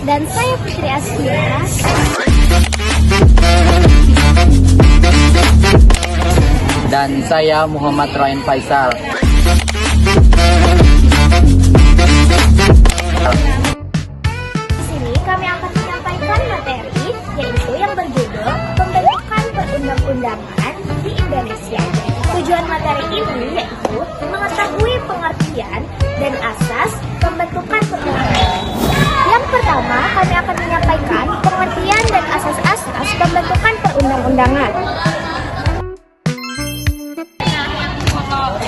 Dan saya Putri Askia. Dan saya Muhammad Ryan Faisal. Di sini kami akan menyampaikan materi, yaitu yang berjudul Pembentukan Perundang-undangan di Indonesia. Tujuan materi ini yaitu mengetahui pengertian dan asas pembentukan perundang-undangan. Yang pertama, kami akan menyampaikan pengertian dan asas-asas pembentukan perundang-undangan.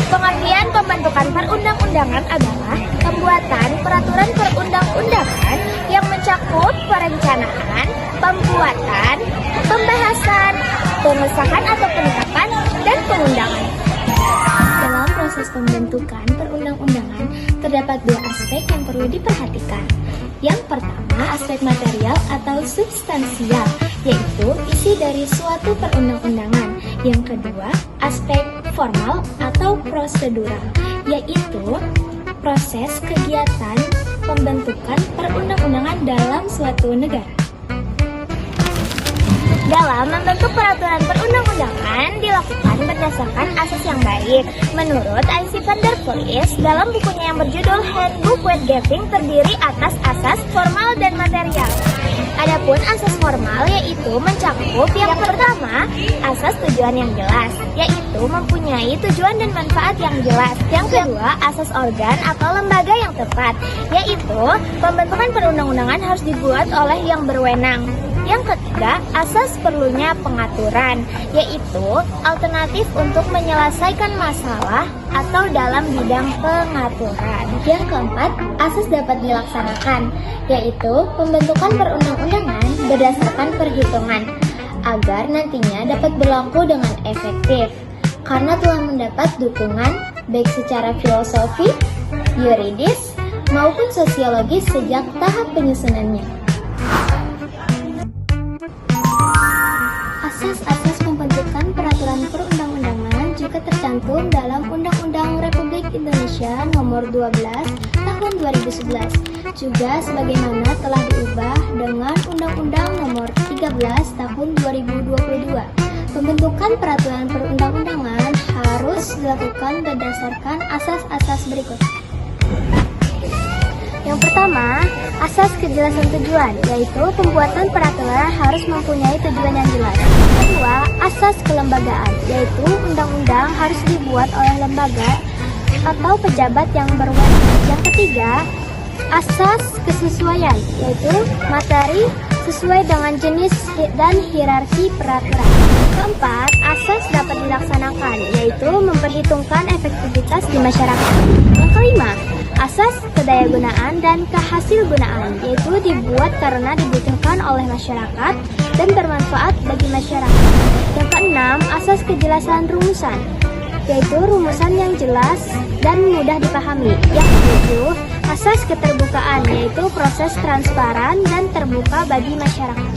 Pengertian pembentukan perundang-undangan adalah pembuatan peraturan perundang-undangan yang mencakup perencanaan, pembuatan, pembahasan, pengesahan atau penetapan, dan pengundangan. Dalam proses pembentukan perundang-undangan, terdapat dua aspek yang perlu diperhatikan. Yang pertama, aspek material atau substansial, yaitu isi dari suatu perundang-undangan. Yang kedua, aspek formal atau prosedural, yaitu proses kegiatan pembentukan perundang-undangan dalam suatu negara. Dalam membentuk peraturan perundang-undangan dilakukan berdasarkan asas yang baik. Menurut I.C. van der Vlies, dalam bukunya yang berjudul Handbook Wetgeving terdiri atas asas formal dan material. Adapun asas formal yaitu mencakup yang pertama, asas tujuan yang jelas, yaitu mempunyai tujuan dan manfaat yang jelas. Yang kedua, asas organ atau lembaga yang tepat, yaitu pembentukan perundang-undangan harus dibuat oleh yang berwenang. Yang ketiga, asas perlunya pengaturan, yaitu alternatif untuk menyelesaikan masalah atau dalam bidang pengaturan. Yang keempat, asas dapat dilaksanakan, yaitu pembentukan perundang-undangan berdasarkan perhitungan, agar nantinya dapat berlaku dengan efektif, karena telah mendapat dukungan baik secara filosofi, yuridis, maupun sosiologis sejak tahap penyusunannya. Asas-asas pembentukan peraturan perundang-undangan juga tercantum dalam Undang-Undang Republik Indonesia Nomor 12 Tahun 2011, juga sebagaimana telah diubah dengan Undang-Undang Nomor 13 Tahun 2022. Pembentukan peraturan perundang-undangan harus dilakukan berdasarkan asas-asas berikut. Yang pertama, asas kejelasan tujuan, yaitu pembuatan peraturan harus mempunyai tujuan yang jelas. Kedua, asas kelembagaan, yaitu undang-undang harus dibuat oleh lembaga atau pejabat yang berwenang. Yang ketiga, asas kesesuaian, yaitu materi sesuai dengan jenis dan hierarki peraturan. Keempat, asas dapat dilaksanakan, yaitu memperhitungkan efektivitas di masyarakat. Yang kelima, asas kedayagunaan dan kehasilgunaan, yaitu dibuat karena dibutuhkan oleh masyarakat dan bermanfaat bagi masyarakat. Yang keenam, asas kejelasan rumusan, yaitu rumusan yang jelas dan mudah dipahami. Yang ketujuh, asas keterbukaan, yaitu proses transparan dan terbuka bagi masyarakat.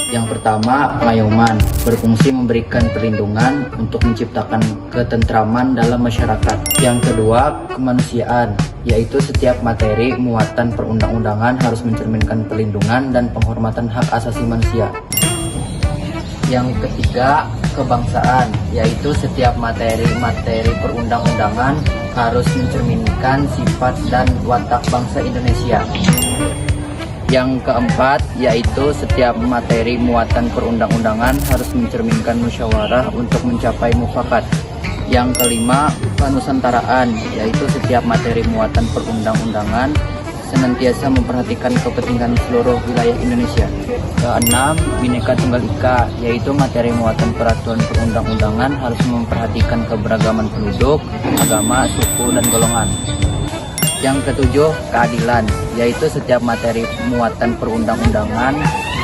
Yang pertama, pengayoman berfungsi memberikan perlindungan untuk menciptakan ketentraman dalam masyarakat. Yang kedua, kemanusiaan, yaitu setiap materi muatan perundang-undangan harus mencerminkan perlindungan dan penghormatan hak asasi manusia. Yang ketiga, kebangsaan, yaitu setiap materi perundang-undangan harus mencerminkan sifat dan watak bangsa Indonesia. Yang keempat, yaitu setiap materi muatan perundang-undangan harus mencerminkan musyawarah untuk mencapai mufakat. Yang kelima, kenusantaraan, yaitu setiap materi muatan perundang-undangan senantiasa memperhatikan kepentingan seluruh wilayah Indonesia. Keenam, Bhinneka Tunggal Ika, yaitu materi muatan peraturan perundang-undangan harus memperhatikan keberagaman penduduk, agama, suku, dan golongan. Yang ketujuh, keadilan, yaitu setiap materi muatan perundang-undangan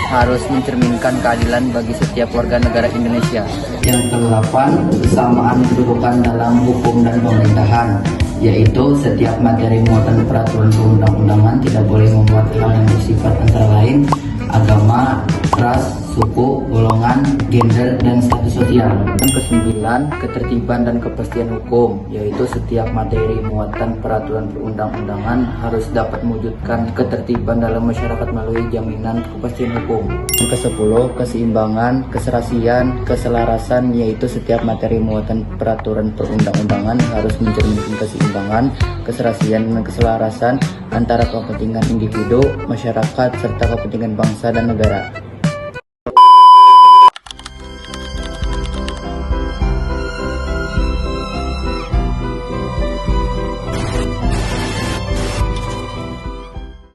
harus mencerminkan keadilan bagi setiap warga negara Indonesia. Yang kedelapan, kesamaan kedudukan dalam hukum dan pemerintahan, yaitu setiap materi muatan peraturan perundang-undangan tidak boleh membuat hal yang bersifat antara lain agama, ras, suku, golongan, gender, dan status sosial. Yang kesembilan, ketertiban dan kepastian hukum, yaitu setiap materi muatan peraturan perundang-undangan harus dapat mewujudkan ketertiban dalam masyarakat melalui jaminan kepastian hukum. Yang kesepuluh, keseimbangan, keserasian, keselarasan, yaitu setiap materi muatan peraturan perundang-undangan harus mencerminkan keseimbangan, keserasian, dan keselarasan antara kepentingan individu, masyarakat, serta kepentingan bangsa dan negara.